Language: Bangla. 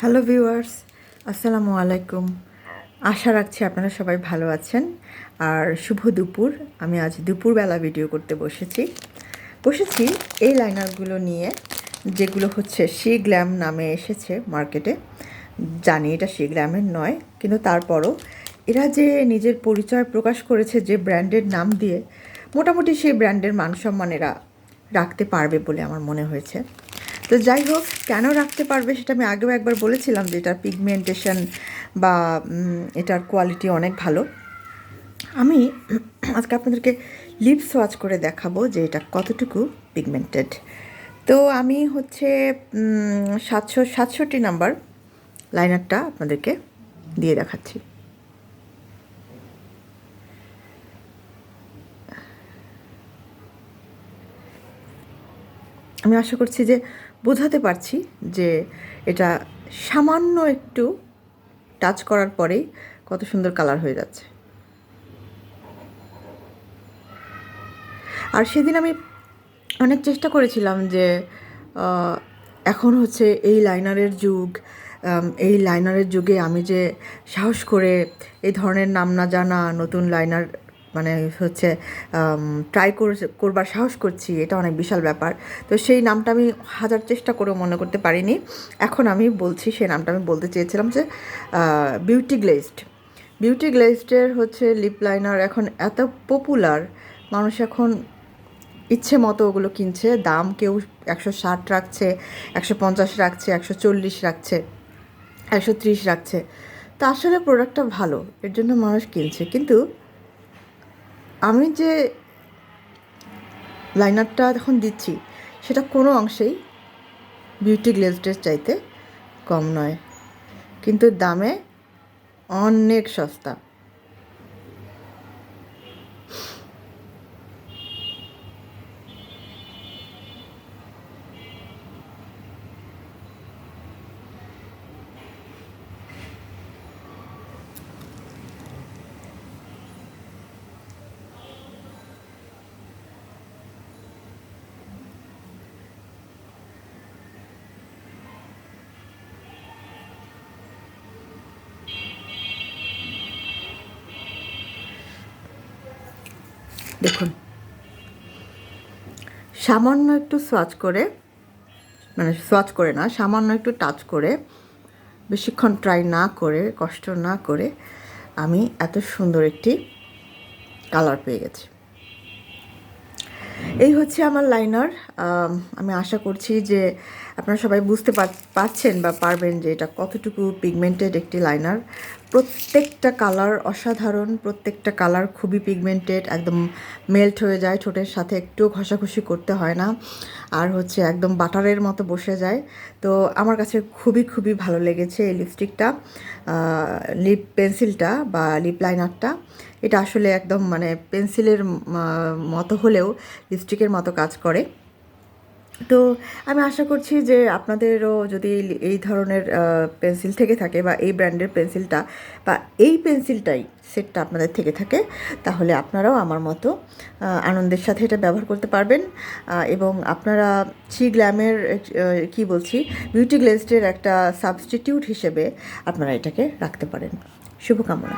হ্যালো ভিউয়ার্স, আসসালামু আলাইকুম। আশা রাখছি আপনারা সবাই ভালো আছেন। আর শুভ দুপুর। আমি আজ দুপুরবেলা ভিডিও করতে বসেছি এই লাইনারগুলো নিয়ে, যেগুলো হচ্ছে শি গ্ল্যাম নামে এসেছে মার্কেটে। জানি এটা শি গ্ল্যামের নয়, কিন্তু তারপরও এরা যে নিজের পরিচয় প্রকাশ করেছে যে ব্র্যান্ডের নাম দিয়ে, মোটামুটি সেই ব্র্যান্ডের মানসম্মান এরা রাখতে পারবে বলে আমার মনে হয়েছে। তো যাই হোক, কেন রাখতে পারবে সেটা আমি আগেও একবার বলেছিলাম যে এটার পিগমেন্টেশন বা এটার কোয়ালিটি অনেক ভালো। আমি আজকে আপনাদেরকে লিপ সোয়াচ করে দেখাবো যে এটা কতটুকু পিগমেন্টেড। তো আমি হচ্ছে 767 নাম্বার লাইনারটা আপনাদেরকে দিয়ে দেখাচ্ছি। আমি আশা করছি যে বোঝাতে পারছি যে এটা সামান্য একটু টাচ করার পরেই কত সুন্দর কালার হয়ে যাচ্ছে। আর সেদিন আমি অনেক চেষ্টা করেছিলাম যে এখন হচ্ছে এই লাইনারের যুগ, এই লাইনারের যুগে আমি যে সাহস করে এই ধরনের নাম না জানা নতুন লাইনার মানে হচ্ছে ট্রাই করবার সাহস করছি, এটা অনেক বিশাল ব্যাপার। তো সেই নামটা আমি হাজার চেষ্টা করেও মনে করতে পারিনি। এখন আমি বলছি, সেই নামটা আমি বলতে চেয়েছিলাম যে বিউটি গ্লেজডের হচ্ছে লিপ লাইনার এখন এত পপুলার, মানুষ এখন ইচ্ছে মতো ওগুলো কিনছে। দাম কেউ 160 রাখছে, 150 রাখছে, 140 রাখছে, 130 রাখছে। তা আসলে প্রোডাক্টটা ভালো, এর জন্য মানুষ কিনছে। কিন্তু আমি যে লাইনারটা এখন দিচ্ছি সেটা কোনো অংশেই বিউটি গ্লেজডের চাইতে কম নয়, কিন্তু দামে অনেক সস্তা। দেখুন, সামান্য একটু সোয়াচ করে, মানে সোয়াচ করে না, সামান্য একটু টাচ করে, বেশিক্ষণ ট্রাই না করে, কষ্ট না করে আমি এত সুন্দর একটি কালার পেয়ে গেছি। এই হচ্ছে আমার লাইনার। আমি আশা করছি যে আপনারা সবাই বুঝতে পারছেন বা পারবেন যে এটা কতটুকু পিগমেন্টেড একটি লাইনার। প্রত্যেকটা কালার অসাধারণ, প্রত্যেকটা কালার খুবই পিগমেন্টেড, একদম মেল্ট হয়ে যায়, ঠোঁটের সাথে একটুও ঘষাঘষি করতে হয় না, আর হচ্ছে একদম বাটারের মতো বসে যায়। তো আমার কাছে খুবই ভালো লেগেছে এই লিপস্টিকটা, লিপ পেন্সিলটা বা লিপ লাইনারটা। এটা আসলে একদম মানে পেন্সিলের মতো হলেও লিপস্টিকের মতো কাজ করে। তো আমি আশা করছি যে আপনাদেরও যদি এই ধরনের পেন্সিল থেকে থাকে বা এই ব্র্যান্ডের পেন্সিলটা বা এই পেন্সিলটাই সেটটা আপনাদের থেকে থাকে, তাহলে আপনারাও আমার মতো আনন্দের সাথে এটা ব্যবহার করতে পারবেন। এবং আপনারা শি গ্ল্যামের বিউটি গ্লেজডের একটা সাবস্টিটিউট হিসেবে আপনারা এটাকে রাখতে পারেন। শুভকামনা।